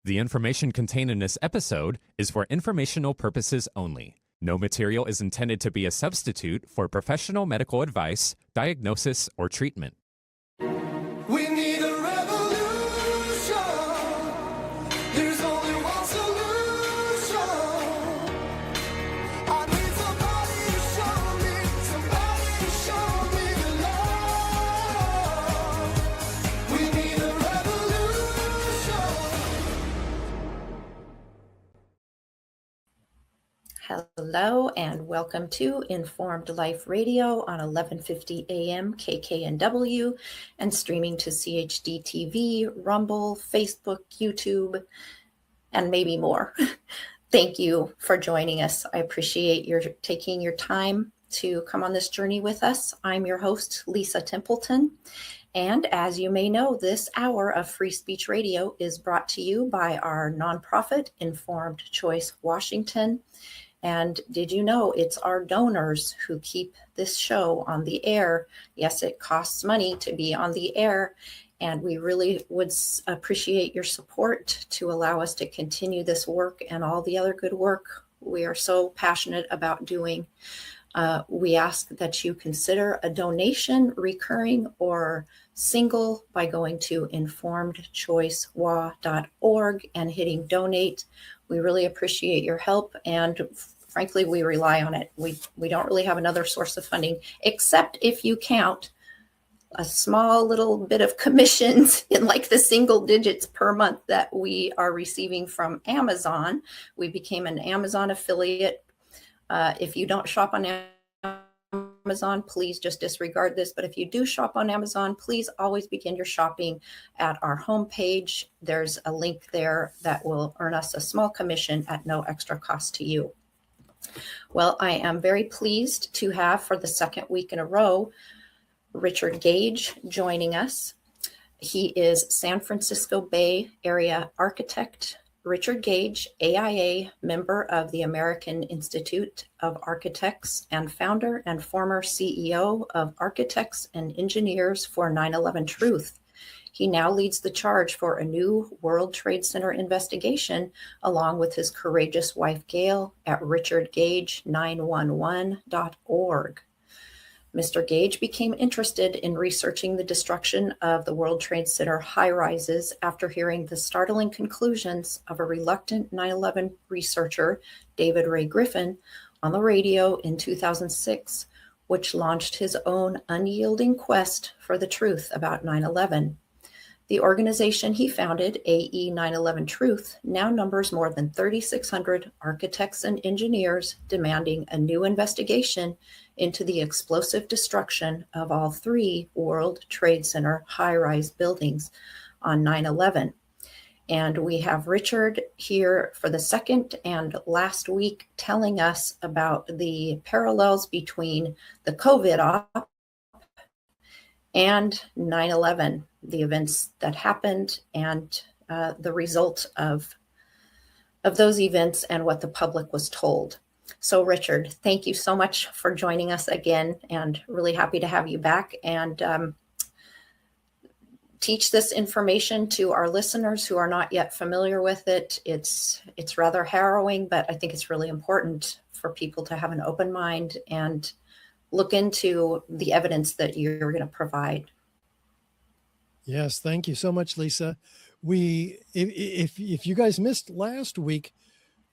The information contained in this episode is for informational purposes only. No material is intended to be a substitute for professional medical advice, diagnosis, or treatment. We need a revolution. There's only one solution. I need somebody to show me the love. We need a revolution. Hello and welcome to Informed Life Radio on 1150 AM KKNW and streaming to CHD TV, Rumble, Facebook, YouTube, and maybe more. Thank you for joining us. I appreciate your taking your time to come on this journey with us. I'm your host, Lisa Templeton. And as you may know, this hour of Free Speech Radio is brought to you by our nonprofit, Informed Choice Washington. And did you know it's our donors who keep this show on the air? Yes, it costs money to be on the air, and we really would appreciate your support to allow us to continue this work and all the other good work we are so passionate about doing. We ask that you consider a donation, recurring or single, by going to informedchoicewa.org and hitting donate. We really appreciate your help, and frankly, we rely on it. We don't really have another source of funding, except if you count a small little bit of commissions in like the single digits per month that we are receiving from Amazon. We became an Amazon affiliate. If you don't shop on Amazon, please just disregard this. But if you do shop on Amazon, please always begin your shopping at our homepage. There's a link there that will earn us a small commission at no extra cost to you. Well, I am very pleased to have, for the second week in a row, Richard Gage joining us. He is San Francisco Bay Area architect. Richard Gage, AIA, member of the American Institute of Architects and founder and former CEO of Architects and Engineers for 9/11 Truth. He now leads the charge for a new World Trade Center investigation, along with his courageous wife, Gail, at richardgage911.org. Mr. Gage became interested in researching the destruction of the World Trade Center high-rises after hearing the startling conclusions of a reluctant 9/11 researcher, David Ray Griffin, on the radio in 2006, which launched his own unyielding quest for the truth about 9/11. The organization he founded, AE 9/11 Truth, now numbers more than 3,600 architects and engineers demanding a new investigation into the explosive destruction of all three World Trade Center high-rise buildings on 9/11. And we have Richard here for the second and last week telling us about the parallels between the COVID op and 9/11, the events that happened and the result of those events and what the public was told. So Richard, thank you so much for joining us again, and really happy to have you back and teach this information to our listeners who are not yet familiar with it. It's rather harrowing, but I think it's really important for people to have an open mind and look into the evidence that you're going to provide. Yes, thank you so much, Lisa. If you guys missed last week,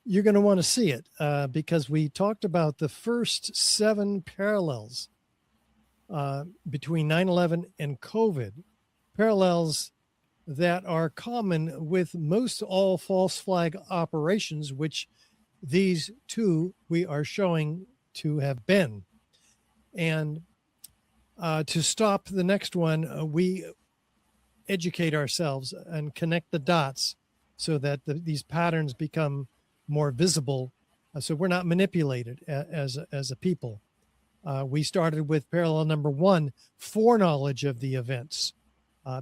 you're going to want to see it because we talked about the first 7 parallels between 9/11 and COVID, parallels that are common with most all false flag operations, which these two we are showing to have been. And to stop the next one, we educate ourselves and connect the dots so that these patterns become more visible, so we're not manipulated as a people. We started with parallel number 1, foreknowledge of the events.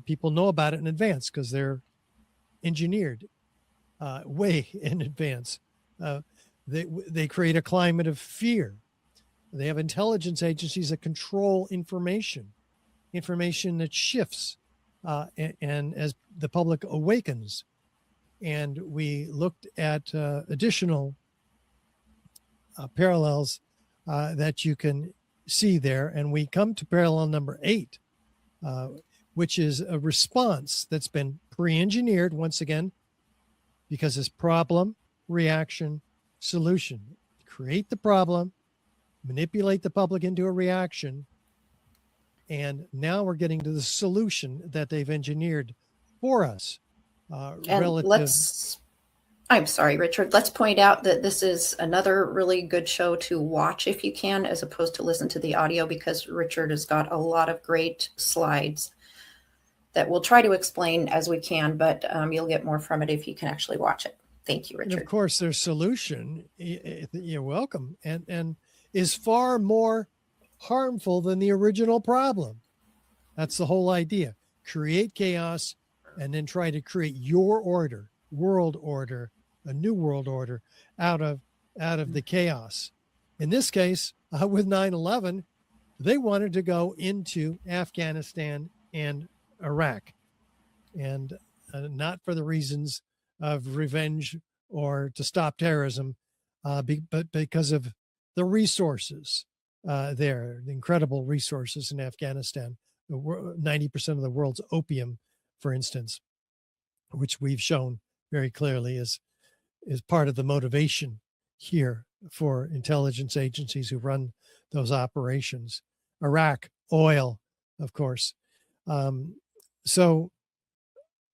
People know about it in advance because they're engineered way in advance. They create a climate of fear. They have intelligence agencies that control information that shifts. And as the public awakens, and we looked at additional parallels that you can see there. And we come to parallel number 8, which is a response that's been pre-engineered once again, because it's problem, reaction, solution. Create the problem, manipulate the public into a reaction, and now we're getting to the solution that they've engineered for us. And I'm sorry, Richard, let's point out that this is another really good show to watch if you can, as opposed to listen to the audio, because Richard has got a lot of great slides that we'll try to explain as we can, but you'll get more from it if you can actually watch it. Thank you, Richard. And of course, their solution, you're welcome, and is far more harmful than the original problem. That's the whole idea. Create chaos and then try to create your order, world order, a new world order out of the chaos. In this case, with 9/11, they wanted to go into Afghanistan and Iraq, and not for the reasons of revenge or to stop terrorism, but because of the resources there, the incredible resources in Afghanistan, 90% of the world's opium, for instance, which we've shown very clearly is part of the motivation here for intelligence agencies who run those operations. Iraq, oil, of course. So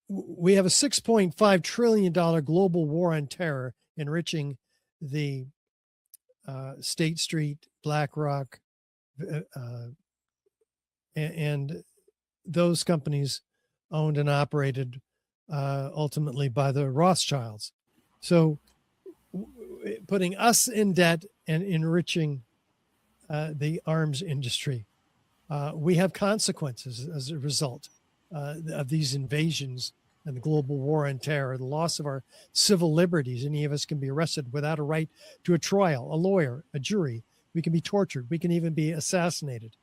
we have a $6.5 trillion global war on terror, enriching the State Street, BlackRock, and those companies owned and operated ultimately by the Rothschilds. So putting us in debt and enriching the arms industry. We have consequences as a result of these invasions and the global war on terror, the loss of our civil liberties. Any of us can be arrested without a right to a trial, a lawyer, a jury. We can be tortured. We can even be assassinated.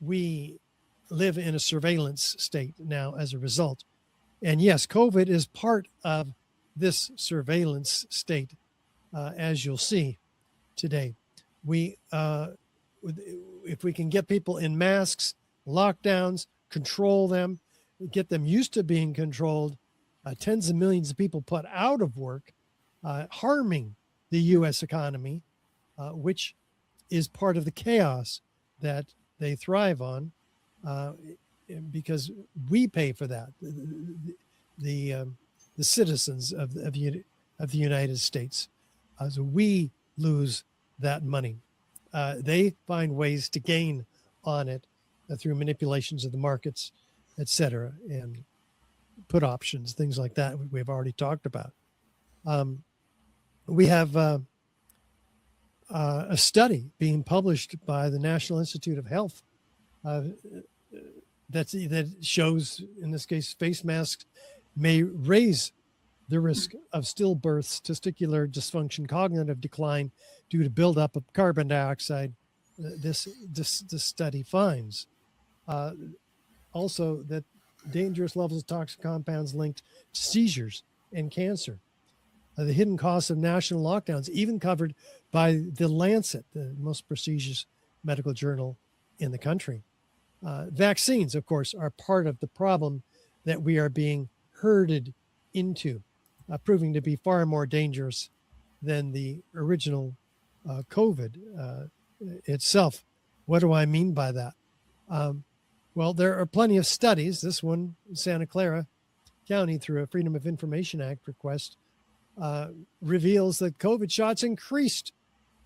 We live in a surveillance state now as a result. And yes, COVID is part of this surveillance state, as you'll see today. We, if we can get people in masks, lockdowns, control them, get them used to being controlled, tens of millions of people put out of work, harming the U.S. economy, which is part of the chaos that they thrive on, because we pay for that. The citizens of the United States, so we lose that money. They find ways to gain on it through manipulations of the markets, etc., and put options, things like that we've already talked about. We have a study being published by the National Institute of Health that shows, in this case, face masks may raise the risk of stillbirths, testicular dysfunction, cognitive decline due to buildup of carbon dioxide. This study finds also that dangerous levels of toxic compounds linked to seizures and cancer. The hidden costs of national lockdowns, even covered by the Lancet, the most prestigious medical journal in the country. Vaccines, of course, are part of the problem that we are being herded into, proving to be far more dangerous than the original COVID itself. What do I mean by that? Well, there are plenty of studies. This one, Santa Clara County, through a Freedom of Information Act request, reveals that COVID shots increased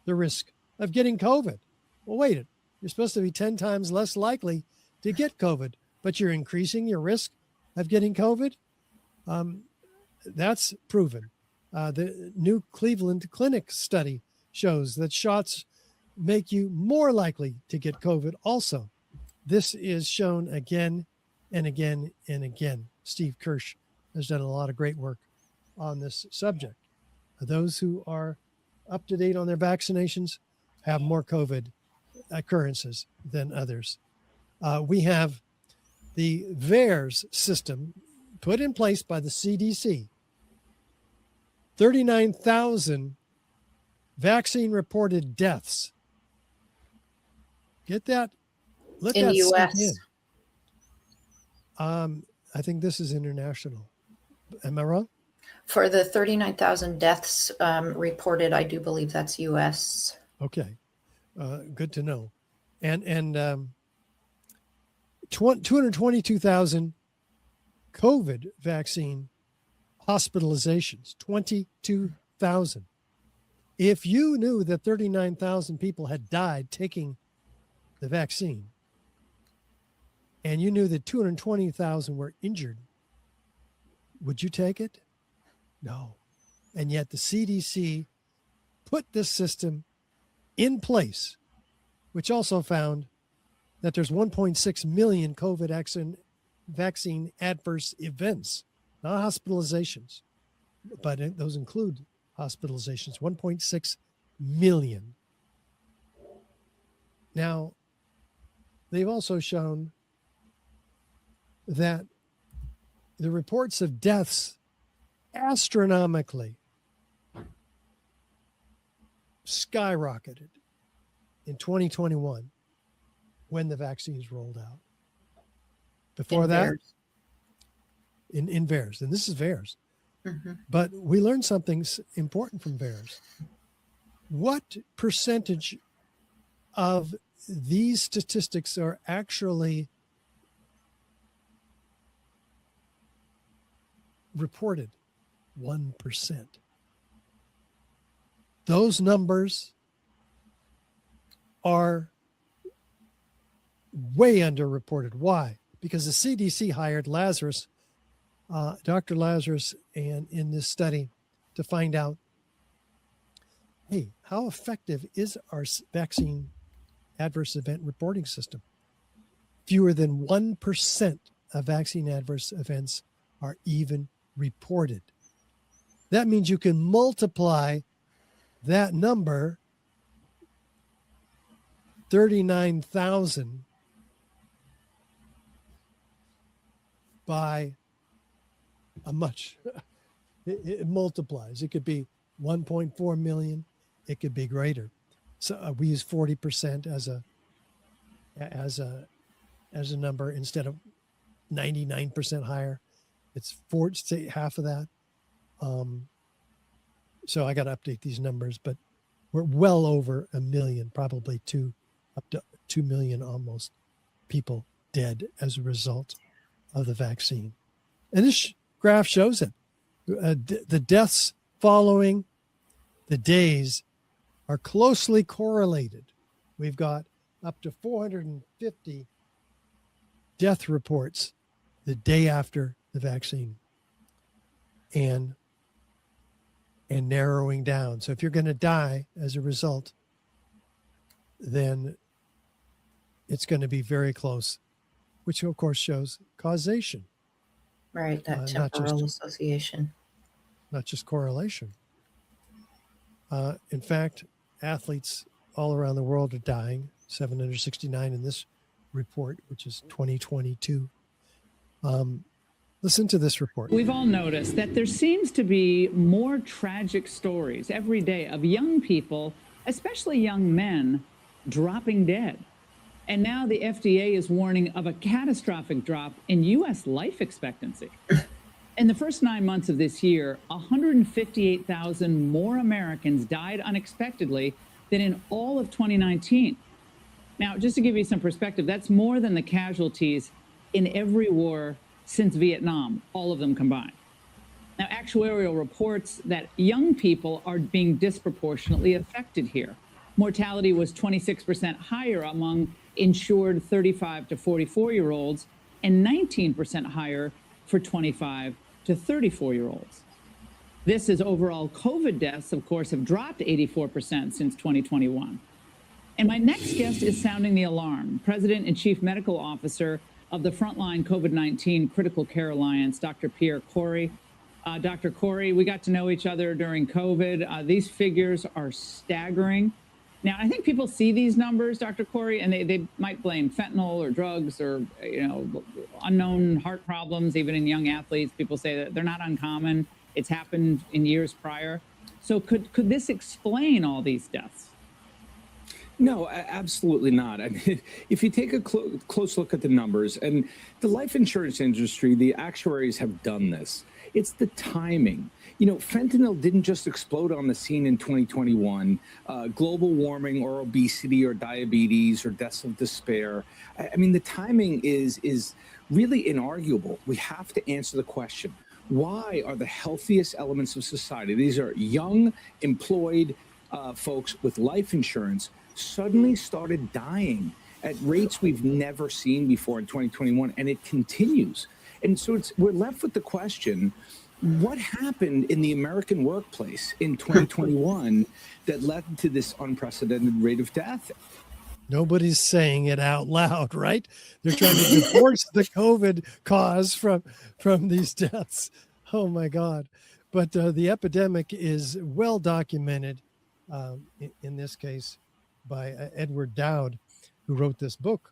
the risk of getting COVID. Well, wait, you're supposed to be 10 times less likely to get COVID, but you're increasing your risk of getting COVID? That's proven. The new Cleveland Clinic study shows that shots make you more likely to get COVID also. This is shown again and again and again. Steve Kirsch has done a lot of great work on this subject. Those who are up to date on their vaccinations have more COVID occurrences than others. We have the VAERS system put in place by the CDC, 39,000 vaccine reported deaths. Get that? Let In that sink US. in. I think this is international. Am I wrong? For the 39,000 deaths reported, I do believe that's US. Okay. Good to know. And 222,000 COVID vaccine hospitalizations, 22,000. If you knew that 39,000 people had died taking the vaccine, and you knew that 220,000 were injured, would you take it? No. And yet the CDC put this system in place, which also found that there's 1.6 million COVID vaccine adverse events, not hospitalizations, but those include hospitalizations, 1.6 million. Now, they've also shown that the reports of deaths astronomically skyrocketed in 2021 when the vaccines rolled out. Before In that, VAERS. in VAERS, and this is VAERS. Mhm. But we learned something important from VAERS. What percentage of these statistics are actually reported? 1%. Those numbers are way underreported. Why? Because the CDC hired Lazarus, Dr. Lazarus, and in this study to find out, hey, how effective is our vaccine adverse event reporting system? Fewer than 1% of vaccine adverse events are even reported. That means you can multiply that number, 39,000, by a much, it multiplies. It could be 1.4 million. It could be greater. So we use 40% as a number instead of 99% higher. It's say half of that. So I got to update these numbers, but we're well over a million, probably up to 2 million almost people dead as a result of the vaccine. And this graph shows it. The deaths following the days are closely correlated. We've got up to 450 death reports the day after the vaccine, and narrowing down. So if you're going to die as a result, then it's going to be very close, which of course shows causation. Right, that temporal association. Not just correlation. In fact, athletes all around the world are dying, 769 in this report, which is 2022. Listen to this report. We've all noticed that there seems to be more tragic stories every day of young people, especially young men, dropping dead. And now the FDA is warning of a catastrophic drop in U.S. life expectancy. In the first 9 months of this year, 158,000 more Americans died unexpectedly than in all of 2019. Now, just to give you some perspective, that's more than the casualties in every war since Vietnam, all of them combined. Now, actuarial reports that young people are being disproportionately affected here. Mortality was 26% higher among insured 35 to 44-year-olds and 19% higher for 25 to 34-year-olds. This is overall COVID deaths, of course, have dropped 84% since 2021. And my next guest is sounding the alarm. President and Chief Medical Officer of the Frontline COVID-19 Critical Care Alliance, Dr. Pierre Kory. Dr. Kory, we got to know each other during COVID. These figures are staggering. Now, I think people see these numbers, Dr. Kory, and they might blame fentanyl or drugs or, unknown heart problems, even in young athletes. People say that they're not uncommon. It's happened in years prior. So could this explain all these deaths? No, absolutely not. I mean, if you take a close look at the numbers, and the life insurance industry, the actuaries have done this. It's the timing. You know, fentanyl didn't just explode on the scene in 2021. Global warming or obesity or diabetes or deaths of despair. I mean, the timing is really inarguable. We have to answer the question. Why are the healthiest elements of society, these are young, employed folks with life insurance, suddenly started dying at rates we've never seen before in 2021, and it continues. And so we're left with the question, what happened in the American workplace in 2021 that led to this unprecedented rate of death? Nobody's saying it out loud, right? They're trying to divorce the COVID cause from these deaths. Oh my God. But the epidemic is well documented in this case by Edward Dowd, who wrote this book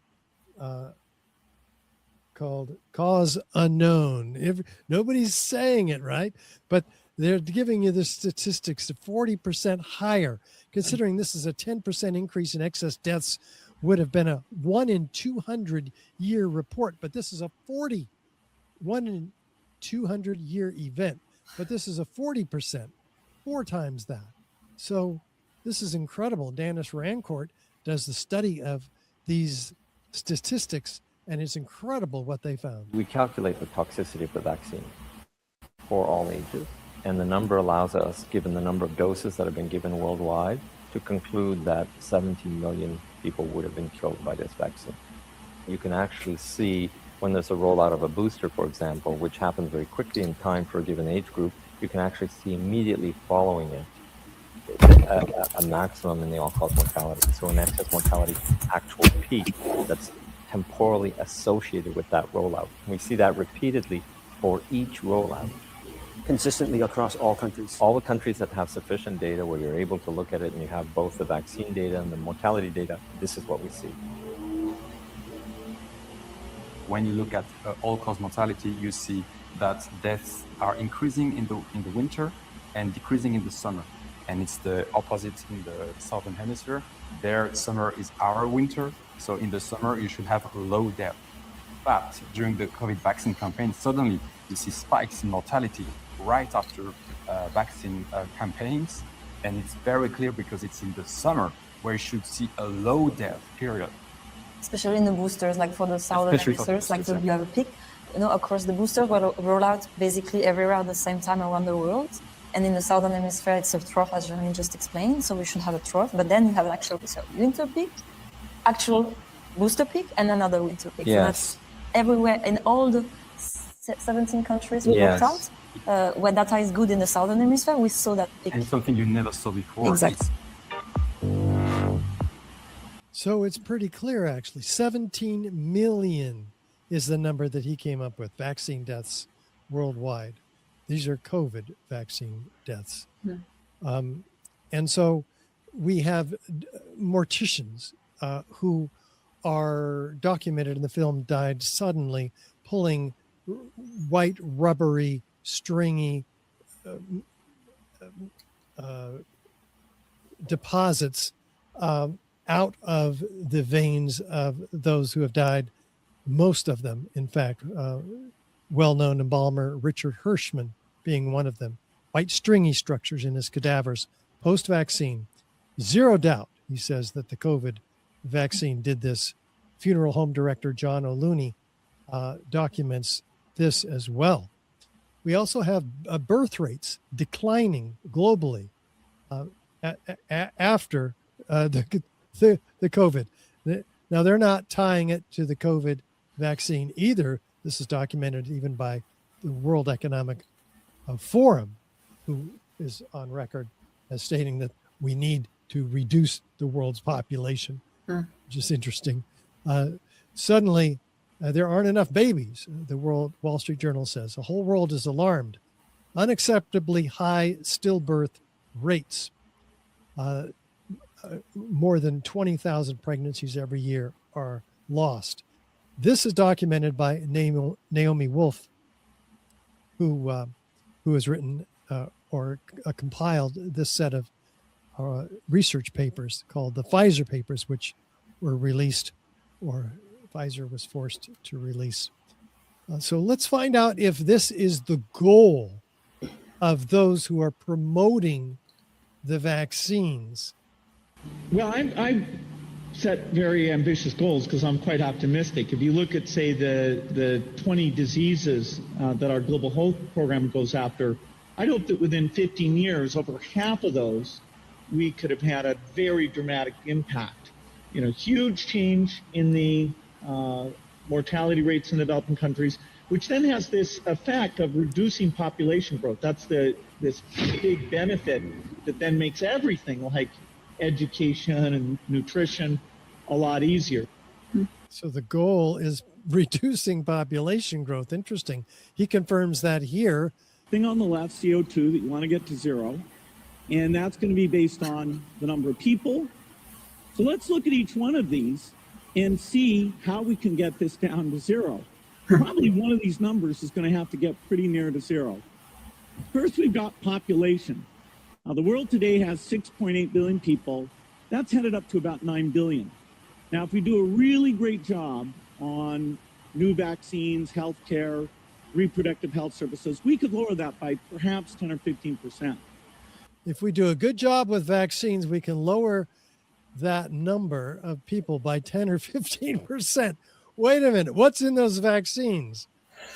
called Cause Unknown. Nobody's saying it, right? But they're giving you the statistics of 40% higher, considering this is a 10% increase in excess deaths would have been a 1 in 200 year report. But this is a 1 in 200 year event. But this is a 40%, 4 times that. So this is incredible. Danis Rancourt does the study of these statistics, and it's incredible what they found. We calculate the toxicity of the vaccine for all ages, and the number allows us, given the number of doses that have been given worldwide, to conclude that 17 million people would have been killed by this vaccine. You can actually see when there's a rollout of a booster, for example, which happens very quickly in time for a given age group, you can actually see immediately following it a maximum in the all-cause mortality. So an excess mortality actual peak that's temporally associated with that rollout. We see that repeatedly for each rollout. Consistently across all countries? All the countries that have sufficient data where you're able to look at it and you have both the vaccine data and the mortality data, this is what we see. When you look at all-cause mortality, you see that deaths are increasing in the winter and decreasing in the summer. And it's the opposite in the southern hemisphere. Their summer is our winter, so in the summer you should have a low death. But during the COVID vaccine campaign, suddenly you see spikes in mortality right after vaccine campaigns, and it's very clear because it's in the summer where you should see a low death period. Especially in the boosters, like for the southern hemispheres, like you have a peak, you know, across the boosters will roll out basically everywhere at the same time around the world. And in the southern hemisphere, it's a trough, as Jeremy just explained, so we should have a trough. But then you have an actual winter peak, actual booster peak, and another winter peak. Yes. So that's everywhere in all the 17 countries we Yes. looked at. Where data is good in the southern hemisphere, we saw that peak. And something you never saw before. Exactly. So it's pretty clear, actually. 17 million is the number that he came up with, vaccine deaths worldwide. These are COVID vaccine deaths. And so we have morticians who are documented in the film died suddenly, pulling white, rubbery, stringy deposits out of the veins of those who have died, most of them, in fact, well-known embalmer Richard Hirschman being one of them. White stringy structures in his cadavers post-vaccine. Zero doubt, he says, that the COVID vaccine did this. Funeral home director John O'Looney documents this as well. We also have birth rates declining globally after the COVID. Now, they're not tying it to the COVID vaccine either. This is documented even by the World Economic Forum, who is on record as stating that we need to reduce the world's population, which is interesting. Suddenly, there aren't enough babies, the Wall Street Journal says. The whole world is alarmed. Unacceptably high stillbirth rates. More than 20,000 pregnancies every year are lost. This is documented by Naomi Wolf, who has written compiled this set of research papers called the Pfizer papers, which were released, or Pfizer was forced to release. So let's find out if this is the goal of those who are promoting the vaccines. Well, I've set very ambitious goals because I'm quite optimistic. If you look at, say, the 20 diseases that our global health program goes after, I'd hope that within 15 years, over half of those, we could have had a very dramatic impact. You know, huge change in the mortality rates in developing countries, which then has this effect of reducing population growth. That's this big benefit that then makes everything like education and nutrition a lot easier. So the goal is reducing population growth. Interesting. He confirms that here. Thing on the left, CO2, that you want to get to zero. And that's going to be based on the number of people. So let's look at each one of these and see how we can get this down to zero. Probably one of these numbers is going to have to get pretty near to zero. First, we've got population. Now, the world today has 6.8 billion people. That's headed up to about 9 billion. Now, if we do a really great job on new vaccines, healthcare, reproductive health services, we could lower that by perhaps 10 or 15%. If we do a good job with vaccines, we can lower that number of people by 10 or 15%. Wait a minute. What's in those vaccines?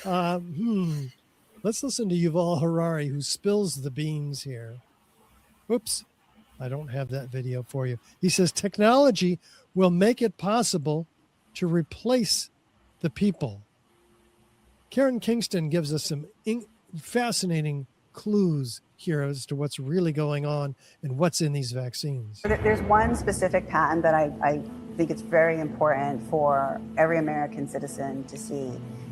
Let's listen to Yuval Harari, who spills the beans here. Oops, I don't have that video for you. He says technology will make it possible to replace the people. Karen Kingston gives us some fascinating clues here as to what's really going on and what's in these vaccines. There's one specific patent that I think it's very important for every American citizen to see,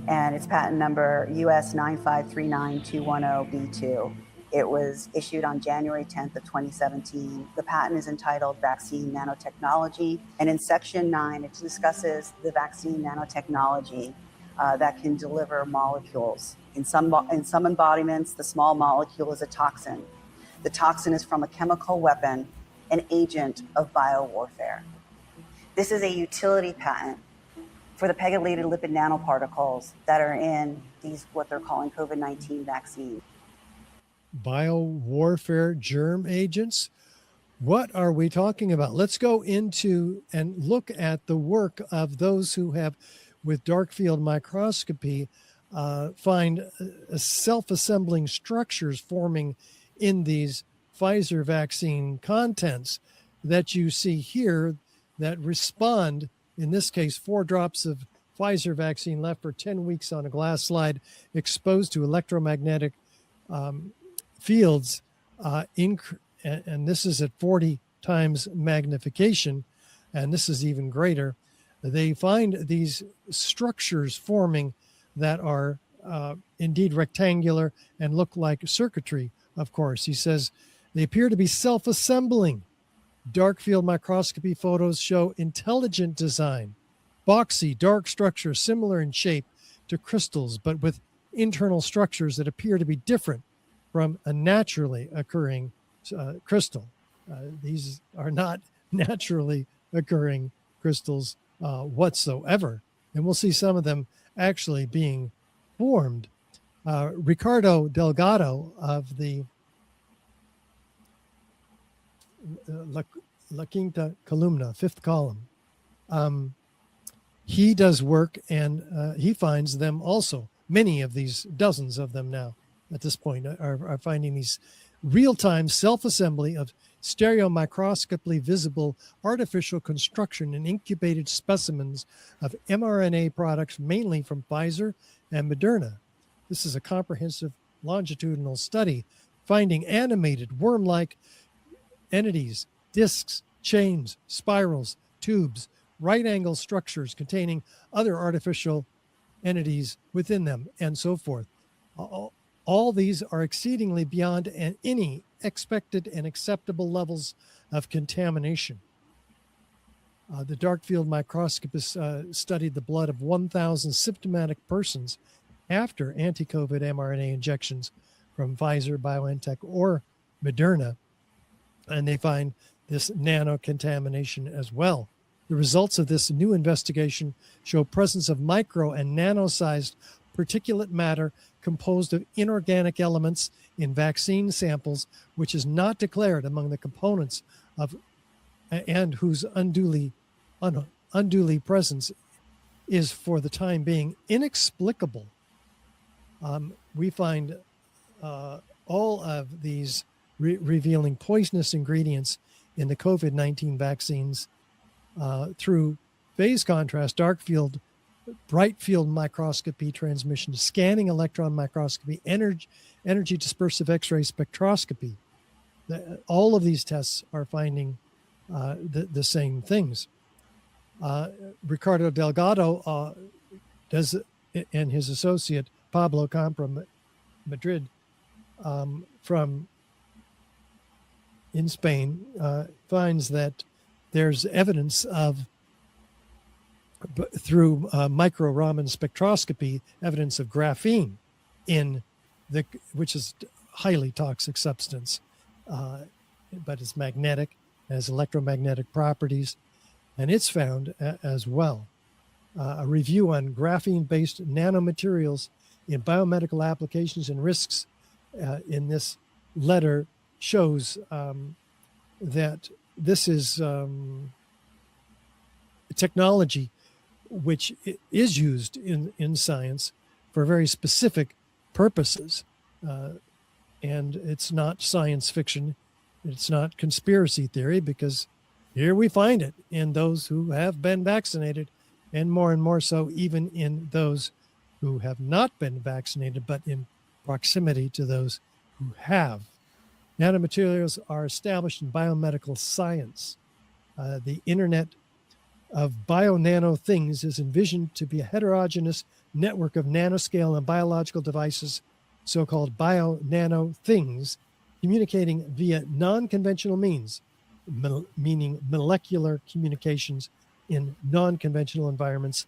and it's patent number US 9539210B2. It was issued on January 10th of 2017. The patent is entitled Vaccine Nanotechnology, and in section 9, it discusses the vaccine nanotechnology that can deliver molecules. In some embodiments, the small molecule is a toxin. The toxin is from a chemical weapon, an agent of biowarfare. This is a utility patent for the pegylated lipid nanoparticles that are in these, what they're calling COVID-19 vaccines. Biowarfare germ agents. What are we talking about? Let's go into and look at the work of those who have, with dark field microscopy, find self-assembling structures forming in these Pfizer vaccine contents that you see here that respond, in this case, 4 drops of Pfizer vaccine left for 10 weeks on a glass slide exposed to electromagnetic fields, and this is at 40 times magnification, and this is even greater. They find these structures forming that are indeed rectangular and look like circuitry, of course. He says they appear to be self-assembling. Dark field microscopy photos show intelligent design, boxy, dark structures similar in shape to crystals, but with internal structures that appear to be different from a naturally occurring crystal. These are not naturally occurring crystals whatsoever. And we'll see some of them actually being formed. Ricardo Delgado of the La Quinta Columna, fifth column, he does work and he finds them also. Many of these, dozens of them now at this point, are finding these real-time self-assembly of stereomicroscopically visible artificial construction and incubated specimens of mRNA products, mainly from Pfizer and Moderna. This is a comprehensive longitudinal study finding animated worm-like entities, discs, chains, spirals, tubes, right-angle structures containing other artificial entities within them, and so forth. All these are exceedingly beyond any expected and acceptable levels of contamination. The dark field microscopists studied the blood of 1,000 symptomatic persons after anti-COVID mRNA injections from Pfizer, BioNTech, or Moderna, and they find this nano contamination as well. The results of this new investigation show presence of micro and nano-sized particulate matter composed of inorganic elements in vaccine samples, which is not declared among the components of and whose unduly presence is for the time being inexplicable. We find all of these revealing poisonous ingredients in the COVID-19 vaccines through phase contrast, dark field, bright field microscopy transmission, scanning electron microscopy, energy dispersive X-ray spectroscopy. All of these tests are finding the same things. Ricardo Delgado does, and his associate Pablo Compra Madrid from in Spain finds that there's evidence of, through micro Raman spectroscopy, evidence of graphene in which is highly toxic substance, but it's magnetic, has electromagnetic properties, and it's found as well. A review on graphene-based nanomaterials in biomedical applications and risks in this letter shows that this is technology which is used in science for very specific purposes. And it's not science fiction. It's not conspiracy theory, because here we find it in those who have been vaccinated, and more so even in those who have not been vaccinated, but in proximity to those who have. Nanomaterials are established in biomedical science. The Internet of bio-nano things is envisioned to be a heterogeneous network of nanoscale and biological devices, so-called bio-nano things, communicating via non-conventional means, meaning molecular communications in non-conventional environments,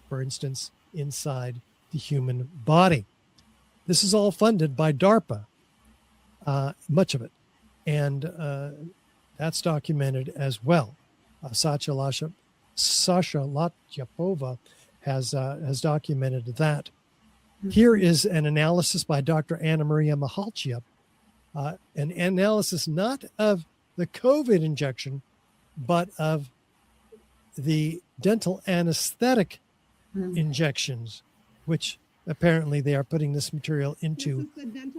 for instance, inside the human body. This is all funded by DARPA, much of it, and that's documented as well. Sasha Latyapova has documented that. Here is an analysis by Dr. Anna Maria Mihalchia, an analysis not of the COVID injection, but of the dental anesthetic injections, which apparently they are putting this material into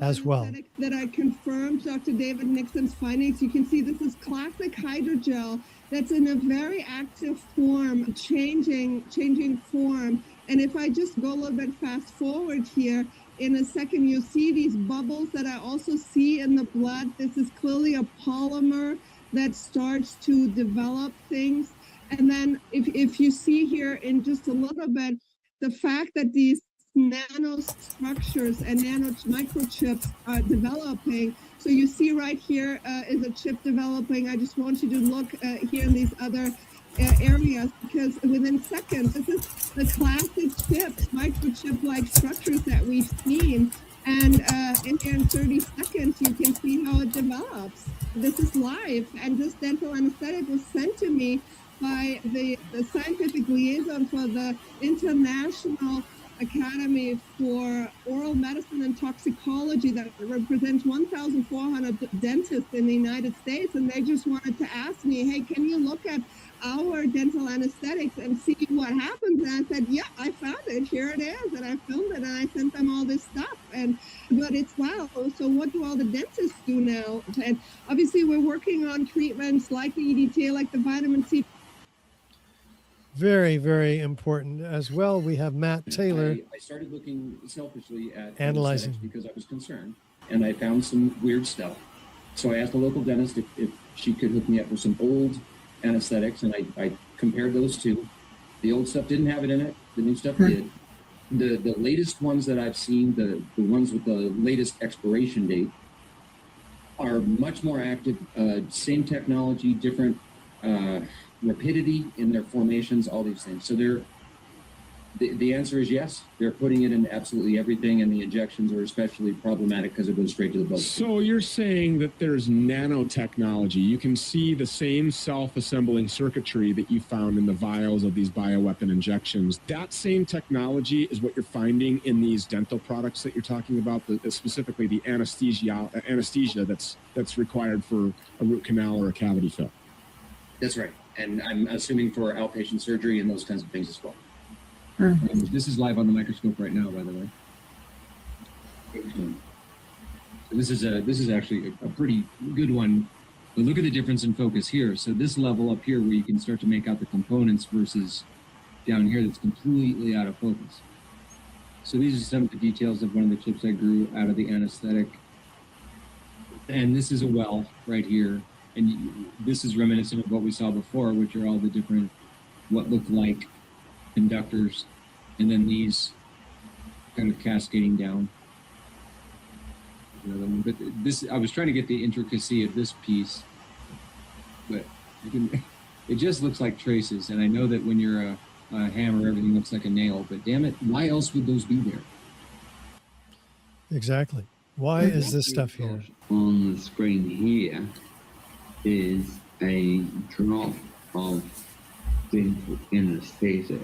as well. That I confirmed Dr. David Nixon's findings. You can see this is classic hydrogel that's in a very active form, changing form. And if I just go a little bit fast forward here, in a second, you see these bubbles that I also see in the blood. This is clearly a polymer that starts to develop things. And then if you see here in just a little bit, the fact that these nanostructures and microchips are developing. So you see right here is a chip developing. I just want you to look here in these other areas, because within seconds, this is the classic chips, microchip-like structures that we've seen. And in 30 seconds, you can see how it develops. This is live. And this dental anesthetic was sent to me by the scientific liaison for the International Academy for Oral Medicine and Toxicology that represents 1,400 dentists in the United States. And they just wanted to ask me, hey, can you look at our dental anesthetics and see what happens? And I said, yeah, I found it. Here it is. And I filmed it and I sent them all this stuff. But it's wow. So what do all the dentists do now? And obviously we're working on treatments like the EDTA, like the vitamin C. Very, very important as well. We have Matt Taylor. I started looking selfishly at analyzing because I was concerned, and I found some weird stuff. So I asked a local dentist if she could hook me up with some old anesthetics, and I compared those two. The old stuff didn't have it in it. The new stuff did. The latest ones that I've seen, the ones with the latest expiration date, are much more active. Same technology, different rapidity in their formations, all these things. So The answer is yes. They're putting it in absolutely everything, and the injections are especially problematic because it goes straight to the blood. So you're saying that there's nanotechnology. You can see the same self-assembling circuitry that you found in the vials of these bioweapon injections. That same technology is what you're finding in these dental products that you're talking about, specifically the anesthesia that's required for a root canal or a cavity fill. That's right. And I'm assuming for outpatient surgery and those kinds of things as well. This is live on the microscope right now, by the way. So this is actually a pretty good one. But look at the difference in focus here. So this level up here where you can start to make out the components versus down here that's completely out of focus. So these are some of the details of one of the chips I grew out of the anesthetic. And this is a well right here. And this is reminiscent of what we saw before, which are all the different, what looked like conductors, and then these kind of cascading down. But this, I was trying to get the intricacy of this piece, but you can, it just looks like traces. And I know that when you're a hammer, everything looks like a nail, but damn it, why else would those be there? Exactly. Why is this stuff here? On the screen here is a drop of dental anesthetic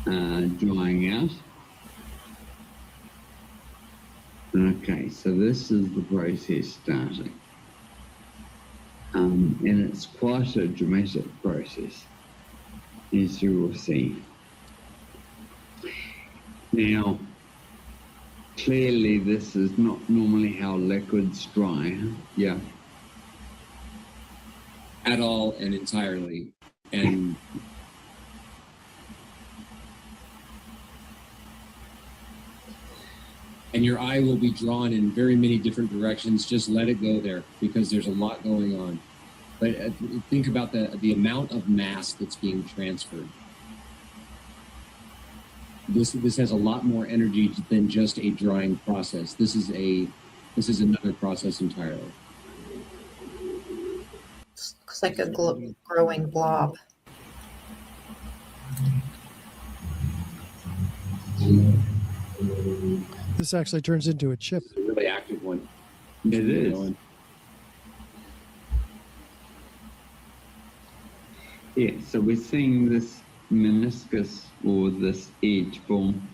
drying out. Okay, so this is the process starting. And it's quite a dramatic process, as you will see. Now, clearly this is not normally how liquids dry. Yeah. At all and entirely. And your eye will be drawn in very many different directions. Just let it go there because there's a lot going on. But think about the amount of mass that's being transferred. This has a lot more energy than just a drying process. This is another process entirely. Looks like a growing blob. This actually turns into a chip. It's a really active one. It is. Yeah, so we're seeing this meniscus or this edge form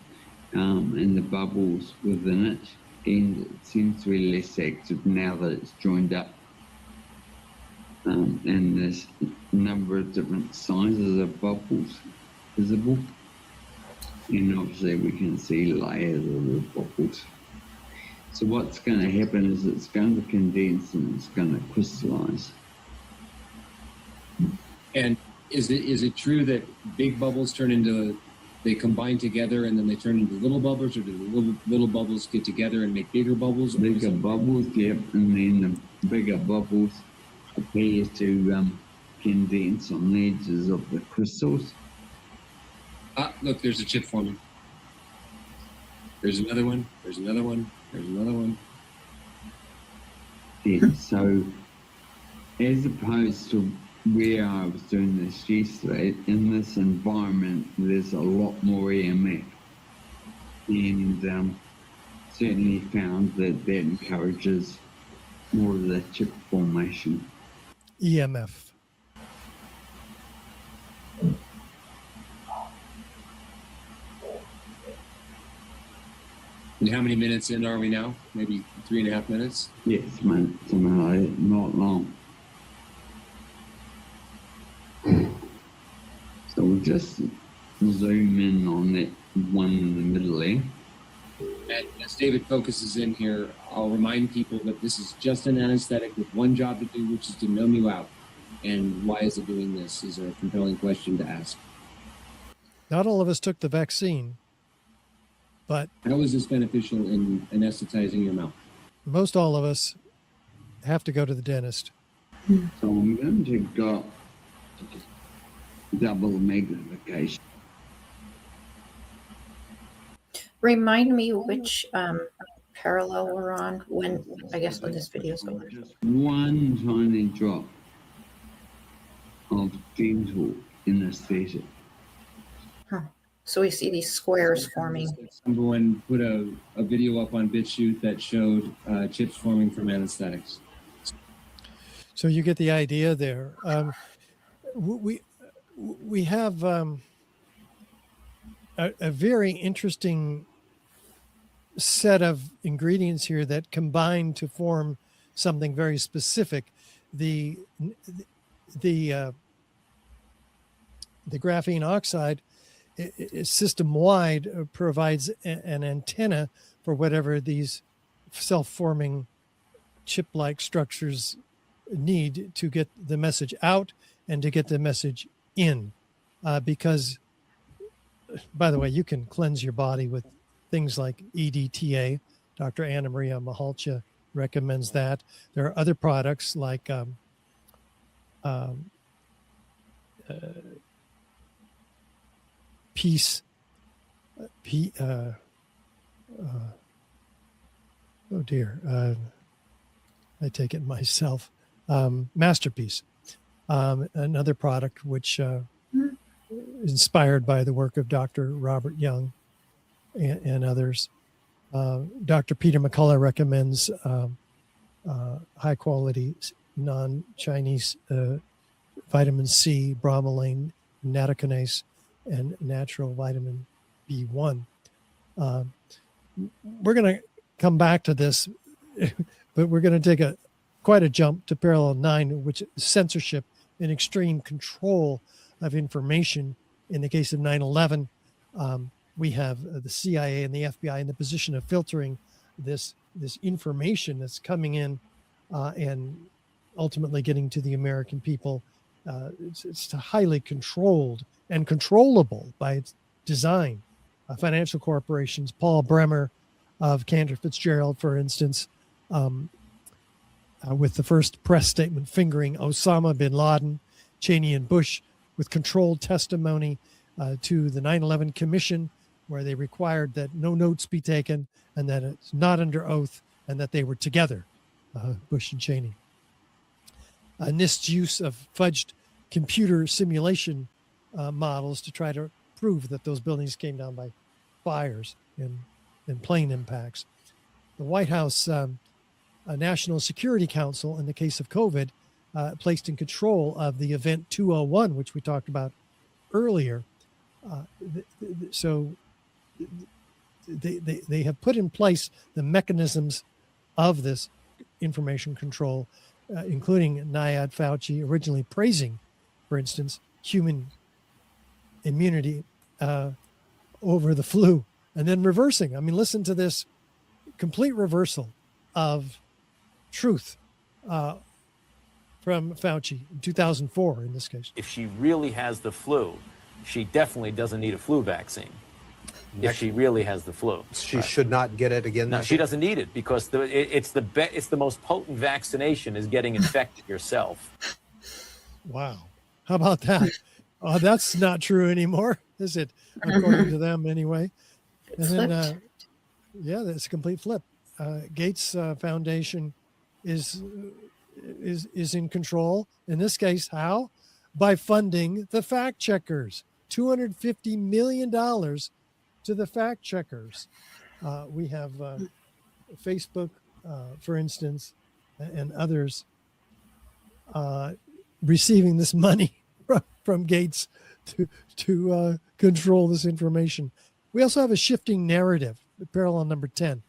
and the bubbles within it, and it seems to be less active now that it's joined up. And there's a number of different sizes of bubbles visible. And obviously we can see layers of the bubbles. So what's going to happen is it's going to condense and it's going to crystallize. And is it true that big bubbles they combine together and then they turn into little bubbles, or do the little bubbles get together and make bigger bubbles? Bigger bubbles, yep, and then the bigger bubbles appear to condense on the edges of the crystals. Ah, look, there's a chip forming. There's another one. There's another one. There's another one. Yeah, so as opposed to where I was doing this yesterday, in this environment, there's a lot more EMF. And certainly found that encourages more of the chip formation. EMF. And how many minutes in are we now? Maybe 3.5 minutes? Yes, man, something like that, not long. So we'll just zoom in on that one in the middle there. And as David focuses in here, I'll remind people that this is just an anesthetic with one job to do, which is to numb you out. And why is it doing this is a compelling question to ask. Not all of us took the vaccine, but how is this beneficial in anesthetizing your mouth? Most all of us have to go to the dentist. So I'm going to go double magnification. Remind me which parallel we're on when this video is over. Just one tiny drop of dental anesthetic. Huh. So we see these squares forming. Someone put a video up on BitChute that showed chips forming from anesthetics. So you get the idea there. We have a very interesting set of ingredients here that combine to form something very specific. The graphene oxide system-wide provides an antenna for whatever these self-forming chip-like structures need to get the message out and to get the message in. Because, by the way, you can cleanse your body with things like EDTA. Dr. Anna Maria Mahalcha recommends that. There are other products like I take it myself. Masterpiece, another product which inspired by the work of Dr. Robert Young and others. Dr. Peter McCullough recommends high quality non-Chinese vitamin C, bromelain, nattokinase, and natural vitamin B1. We're going to come back to this, but we're going to take quite a jump to parallel 9, which is censorship and extreme control of information. In the case of 9/11, we have the CIA and the FBI in the position of filtering this information that's coming in and ultimately getting to the American people. It's highly controlled and controllable by its design. Financial corporations, Paul Bremer of Cantor Fitzgerald, for instance, with the first press statement fingering Osama bin Laden, Cheney and Bush, with controlled testimony to the 9/11 Commission, where they required that no notes be taken and that it's not under oath and that they were together, Bush and Cheney. NIST's use of fudged computer simulation models to try to prove that those buildings came down by fires and plane impacts. The White House National Security Council, in the case of COVID, placed in control of the Event 201, which we talked about earlier. So they have put in place the mechanisms of this information control, including NIAID, Fauci, originally praising, for instance, human immunity over the flu, and then reversing. I mean, listen to this complete reversal of truth from Fauci in 2004, in this case. If she really has the flu, she definitely doesn't need a flu vaccine. If she really has the flu, she should not get it again. No, she doesn't need it because it's the most potent vaccination is getting infected yourself. Wow, how about that? That's not true anymore, is it? According to them, anyway. And then, yeah, that's a complete flip. Gates Foundation is in control. In this case, how? By funding the fact checkers. $250 million to the fact checkers. We have Facebook, for instance, and others receiving this money from Gates to control this information. We also have a shifting narrative, parallel number 10.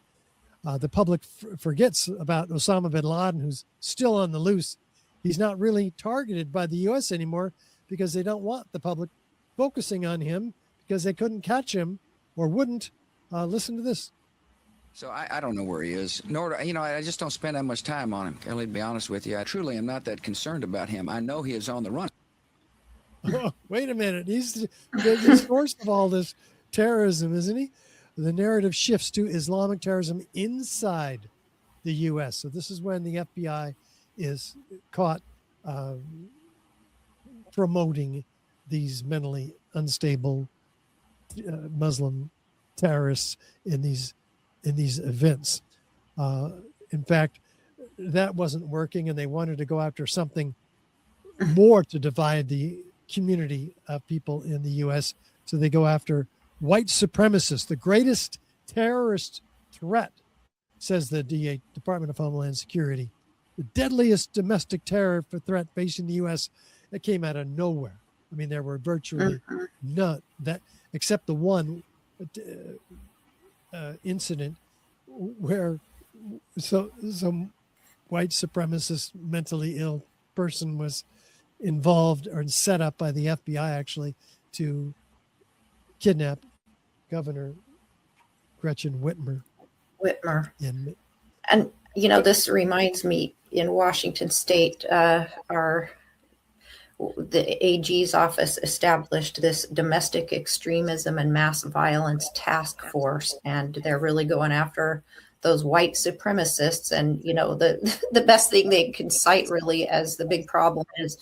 The public forgets about Osama bin Laden, who's still on the loose. He's not really targeted by the U.S. anymore because they don't want the public focusing on him because they couldn't catch him or wouldn't. Listen to this. So I don't know where he is, nor, I just don't spend that much time on him, Kelly, to be honest with you. I truly am not that concerned about him. I know he is on the run. Oh, wait a minute. He's the source of all this terrorism, isn't he? The narrative shifts to Islamic terrorism inside the U.S. So this is when the FBI is caught promoting these mentally unstable Muslim terrorists in these events. In fact, that wasn't working, and they wanted to go after something more to divide the community of people in the U.S. So they go after white supremacists, the greatest terrorist threat, says the Department of Homeland Security. The deadliest domestic terror threat facing the U.S. that came out of nowhere. I mean, there were virtually none that, except the one incident where some white supremacist mentally ill person was involved or set up by the FBI actually to kidnap Governor Gretchen Whitmer. And, you know, this reminds me in Washington State, the AG's office established this domestic extremism and mass violence task force, and they're really going after those white supremacists. And, you know, the best thing they can cite really as the big problem is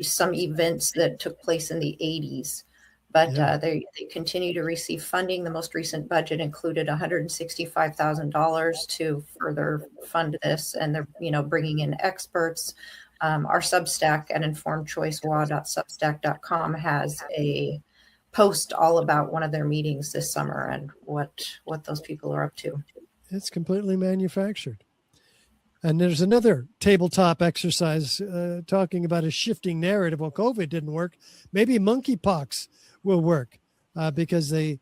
some events that took place in the 80s. But they continue to receive funding. The most recent budget included $165,000 to further fund this, and they're, you know, bringing in experts. Our Substack at informedchoicewa.substack.com has a post all about one of their meetings this summer and what those people are up to. It's completely manufactured. And there's another tabletop exercise talking about a shifting narrative. Well, COVID didn't work. Maybe monkeypox will work because they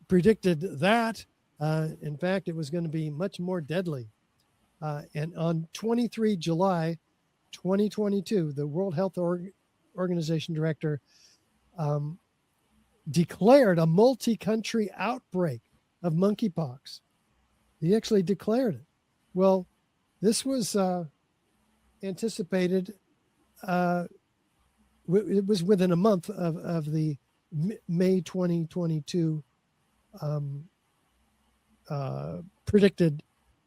predicted that. In fact, it was going to be much more deadly. And on 23 July 2022, the World Health Organization director declared a multi-country outbreak of monkeypox. He actually declared it. Well, this was anticipated. It was within a month of the May 2022 predicted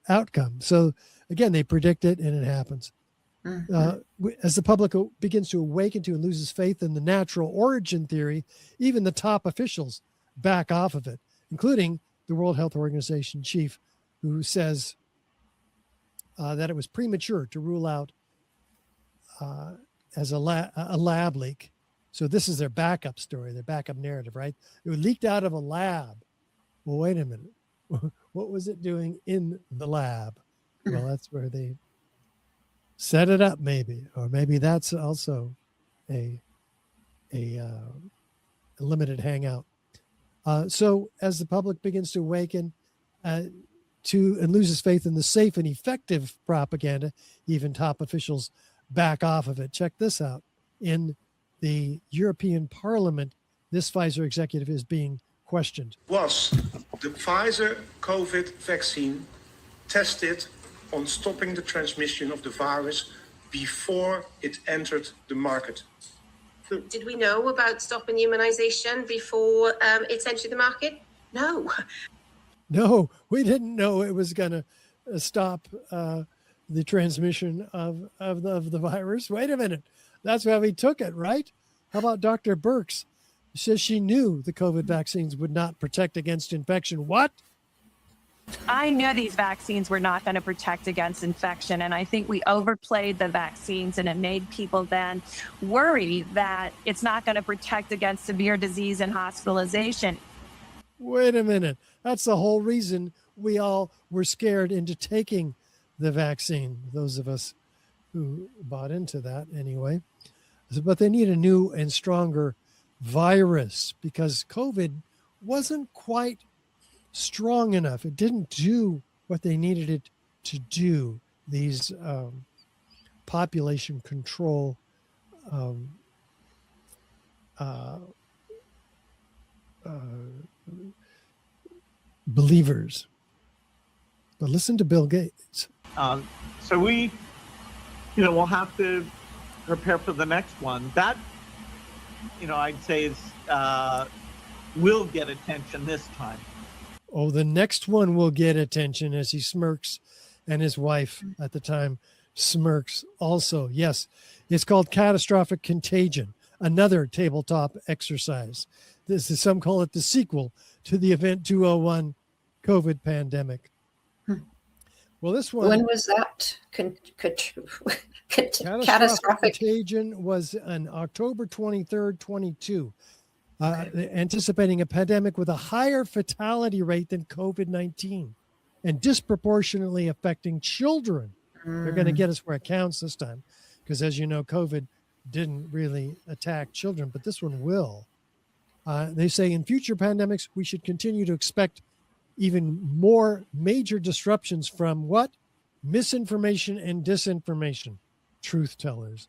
outcome. So again, they predict it and it happens. As the public begins to awaken to and loses faith in the natural origin theory, even the top officials back off of it, including the World Health Organization chief, who says that it was premature to rule out as a lab leak. So this is their backup story, their backup narrative, right? It was leaked out of a lab. Well, wait a minute. What was it doing in the lab? Well, that's where they set it up, maybe, or maybe that's also a limited hangout. So as the public begins to awaken to and loses faith in the safe and effective propaganda, even top officials back off of it. Check this out. In the European Parliament, this Pfizer executive is being questioned. Was the Pfizer COVID vaccine tested on stopping the transmission of the virus before it entered the market? Did we know about stopping immunization before it entered the market? No. No, we didn't know it was going to stop the transmission of the virus. Wait a minute. That's why we took it, right? How about Dr. Birx? Says she knew the COVID vaccines would not protect against infection. What? I knew these vaccines were not going to protect against infection, and I think we overplayed the vaccines, and it made people then worry that it's not going to protect against severe disease and hospitalization. Wait a minute. That's the whole reason we all were scared into taking the vaccine, those of us who bought into that anyway. But they need a new and stronger virus because COVID wasn't quite strong enough. It didn't do what they needed it to do. These population control believers. But listen to Bill Gates. So we, we'll have to prepare for the next one. That, I'd say is will get attention this time. Oh, the next one will get attention as he smirks, and his wife at the time smirks also. Yes, it's called catastrophic contagion, another tabletop exercise. Some call it the sequel to the Event 201 COVID pandemic. Well, this one. When was that? Catastrophic contagion was on October 23rd, 22. anticipating a pandemic with a higher fatality rate than COVID-19 and disproportionately affecting children. They're going to get us where it counts this time because, as you know, COVID didn't really attack children, but this one will. They say in future pandemics, we should continue to expect even more major disruptions from what? Misinformation and disinformation, truth tellers.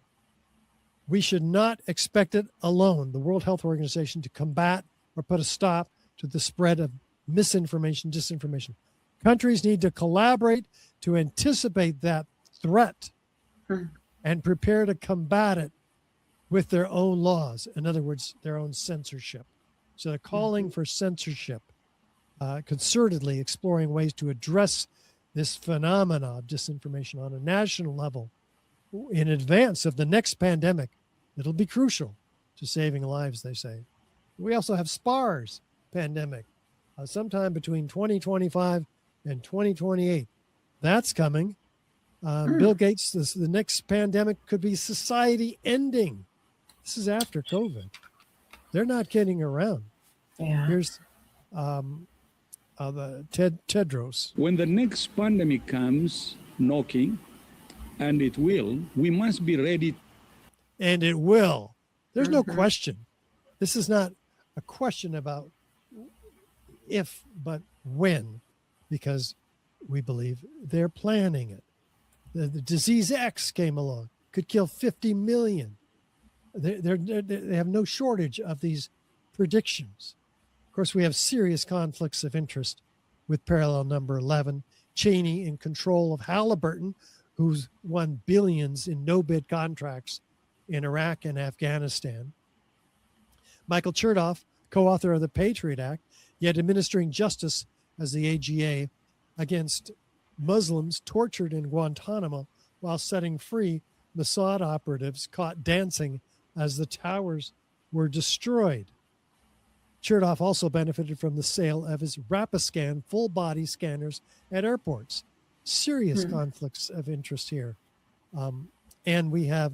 We should not expect it alone, the World Health Organization, to combat or put a stop to the spread of misinformation, disinformation. Countries need to collaborate to anticipate that threat and prepare to combat it with their own laws. In other words, their own censorship. So they're calling for censorship, concertedly exploring ways to address this phenomena of disinformation on a national level in advance of the next pandemic. It'll be crucial to saving lives, they say. We also have SPARS pandemic, sometime between 2025 and 2028. That's coming. Bill Gates, the next pandemic could be society ending. This is after COVID. They're not kidding around. Yeah. Here's the Tedros. When the next pandemic comes knocking, and it will, we must be ready. And it will. There's no question. This is not a question about if, but when, because we believe they're planning it. The disease X came along, could kill 50 million. They have no shortage of these predictions. Of course, we have serious conflicts of interest with parallel number 11. Cheney in control of Halliburton, who's won billions in no-bid contracts in Iraq and Afghanistan. Michael Chertoff, co-author of the Patriot Act, yet administering justice as the AGA against Muslims tortured in Guantanamo while setting free Mossad operatives caught dancing as the towers were destroyed. Chertoff also benefited from the sale of his Rapiscan full-body scanners at airports. Serious conflicts of interest here. And we have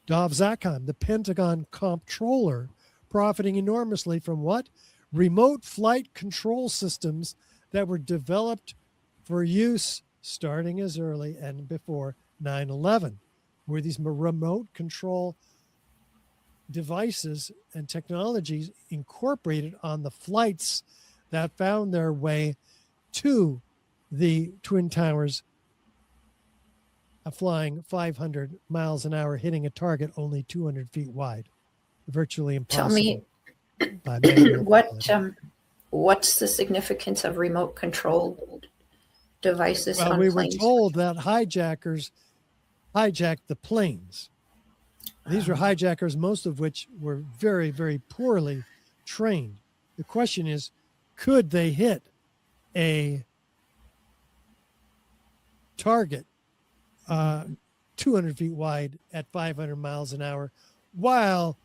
Dov Zakheim, the Pentagon comptroller, profiting enormously from what? Remote flight control systems that were developed for use starting as early and before 9/11, where these remote control devices and technologies incorporated on the flights that found their way to the Twin Towers, flying 500 miles an hour, hitting a target only 200 feet wide. Virtually impossible. Tell me, what's the significance of remote control devices well, on we planes? were told that hijackers hijacked the planes. These were hijackers, most of which were very, very poorly trained. The question is, could they hit a target 200 feet wide at 500 miles an hour while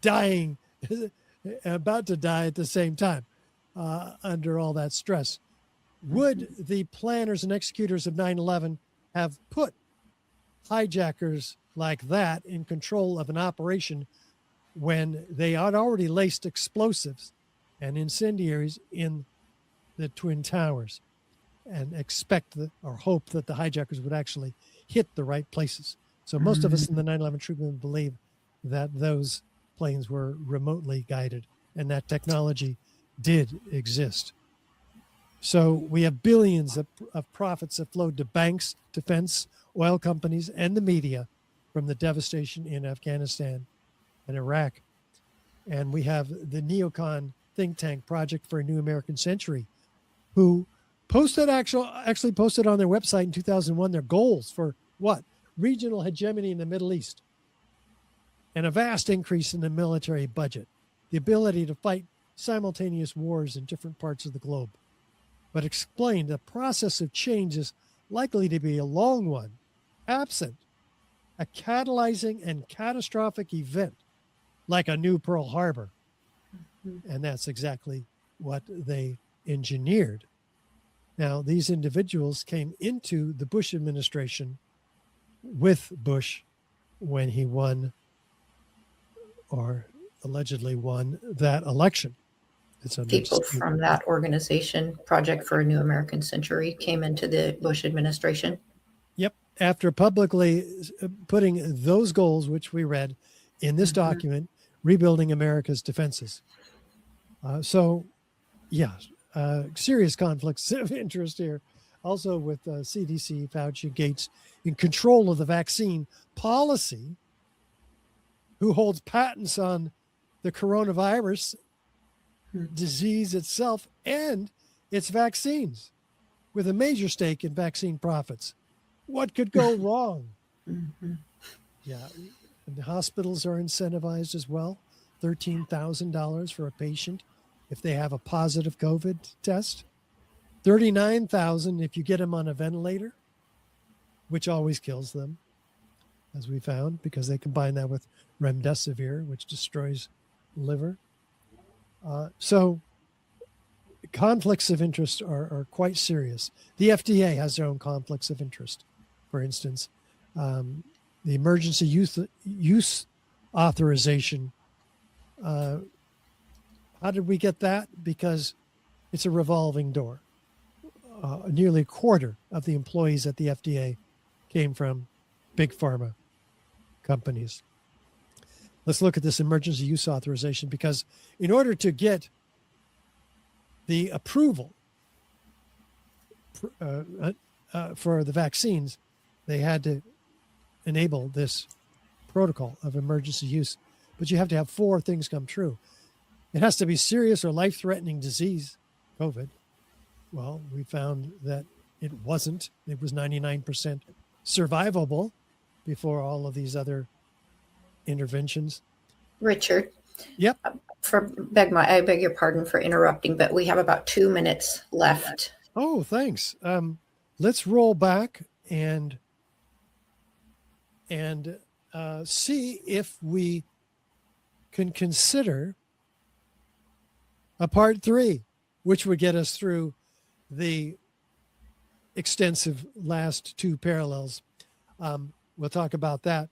dying, about to die at the same time under all that stress? Would the planners and executors of 9/11 have put hijackers like that in control of an operation when they had already laced explosives and incendiaries in the Twin Towers, and expect or hope that the hijackers would actually hit the right places? So most of us in the 9/11 truth movement believe that those planes were remotely guided and that technology did exist. So we have billions of profits that flowed to banks, defense, oil companies, and the media from the devastation in Afghanistan and Iraq. And we have the neocon think tank Project for a New American Century, who actually posted on their website in 2001 their goals for what? Regional hegemony in the Middle East, and a vast increase in the military budget, the ability to fight simultaneous wars in different parts of the globe, but explained the process of change is likely to be a long one, absent a catalyzing and catastrophic event like a new Pearl Harbor. And that's exactly what they engineered. Now, these individuals came into the Bush administration with Bush when he won, or allegedly won that election. It's under People dispute. from that organization, Project for a New American Century, came into the Bush administration. Yep. After publicly putting those goals, which we read in this document, rebuilding America's defenses. Serious conflicts of interest here. Also with CDC, Fauci, Gates in control of the vaccine policy, who holds patents on the coronavirus disease itself and its vaccines, with a major stake in vaccine profits. What could go wrong? Yeah. And the hospitals are incentivized as well. $13,000 for a patient if they have a positive COVID test. $39,000 if you get them on a ventilator, which always kills them, as we found, because they combine that with remdesivir, which destroys liver. So conflicts of interest are quite serious. The FDA has their own conflicts of interest. For instance, the emergency use authorization. How did we get that? Because it's a revolving door. Nearly a quarter of the employees at the FDA came from big pharma companies. Let's look at this emergency use authorization, because in order to get the approval for the vaccines, they had to enable this protocol of emergency use. But you have to have 4 things come true. It has to be serious or life-threatening disease, COVID. Well, we found that it wasn't. It was 99% survivable before all of these other interventions. Richard. Yep. I beg your pardon for interrupting, but we have about 2 minutes left. Oh, thanks. Let's roll back and see if we can consider a part 3, which would get us through the extensive last 2 parallels. We'll talk about that.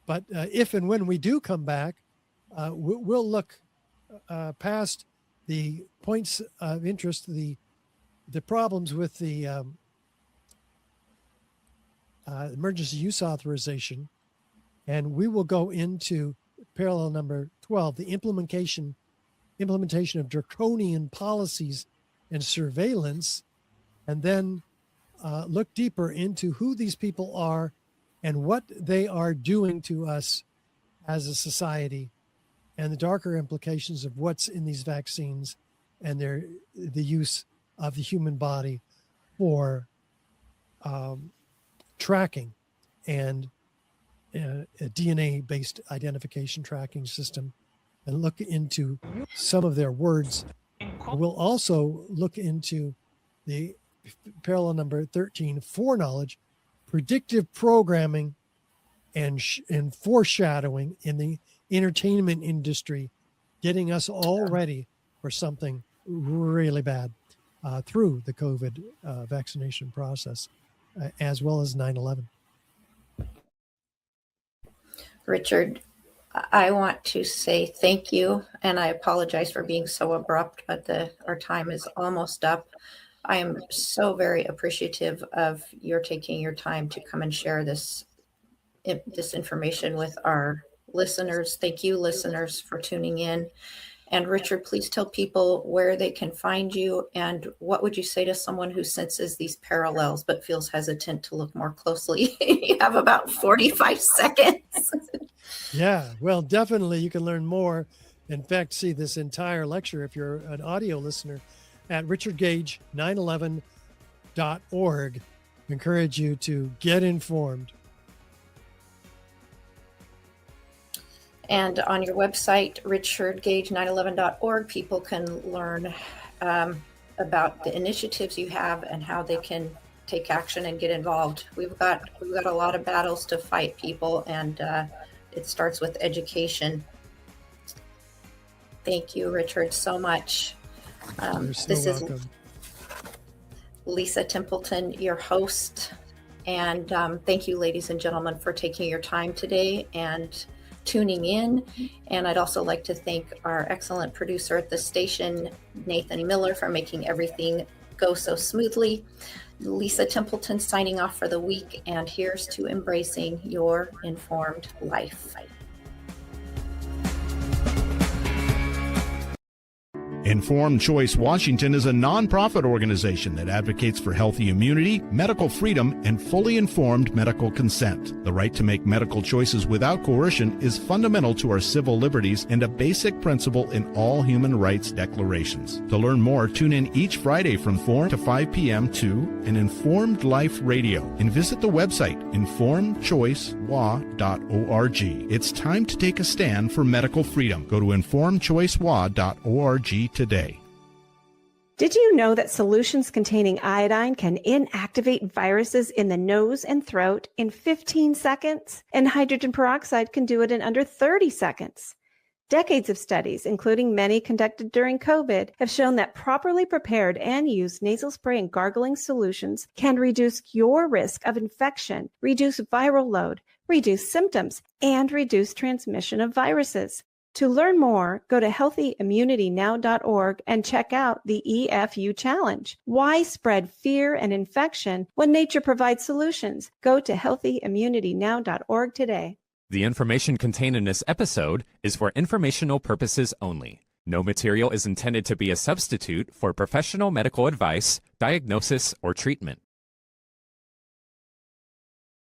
But if and when we do come back, we'll look past the points of interest, the problems with the emergency use authorization, and we will go into parallel number 12, the implementation of draconian policies and surveillance, and then look deeper into who these people are and what they are doing to us as a society, and the darker implications of what's in these vaccines and the use of the human body for tracking and a DNA-based identification tracking system, and look into some of their words. We'll also look into the parallel number 13, foreknowledge, predictive programming, and foreshadowing in the entertainment industry, getting us all ready for something really bad through the COVID vaccination process, as well as 9/11. Richard, I want to say thank you, and I apologize for being so abrupt, but our time is almost up. I am so very appreciative of your taking your time to come and share this information with our listeners. Thank you, listeners, for tuning in. And Richard, please tell people where they can find you, and what would you say to someone who senses these parallels but feels hesitant to look more closely? You have about 45 seconds. Yeah, well, definitely you can learn more. In fact, see this entire lecture, if you're an audio listener, at richardgage911.org. Encourage you to get informed. And on your website, richardgage911.org, people can learn about the initiatives you have and how they can take action and get involved. We've got a lot of battles to fight, people, and it starts with education. Thank you, Richard, so much. This is Lisa Templeton, your host. And thank you, ladies and gentlemen, for taking your time today. And tuning in. And I'd also like to thank our excellent producer at the station, Nathan Miller, for making everything go so smoothly. Lisa Templeton signing off for the week, and here's to embracing your informed life. Informed Choice Washington is a nonprofit organization that advocates for healthy immunity, medical freedom, and fully informed medical consent. The right to make medical choices without coercion is fundamental to our civil liberties and a basic principle in all human rights declarations. To learn more, tune in each Friday from 4 to 5 p.m. to an Informed Life Radio and visit the website informedchoicewa.org. It's time to take a stand for medical freedom. Go to informedchoicewa.org today. Did you know that solutions containing iodine can inactivate viruses in the nose and throat in 15 seconds? And hydrogen peroxide can do it in under 30 seconds. Decades of studies, including many conducted during COVID, have shown that properly prepared and used nasal spray and gargling solutions can reduce your risk of infection, reduce viral load, reduce symptoms, and reduce transmission of viruses. To learn more, go to healthyimmunitynow.org and check out the EFU Challenge. Why spread fear and infection when nature provides solutions? Go to healthyimmunitynow.org today. The information contained in this episode is for informational purposes only. No material is intended to be a substitute for professional medical advice, diagnosis, or treatment.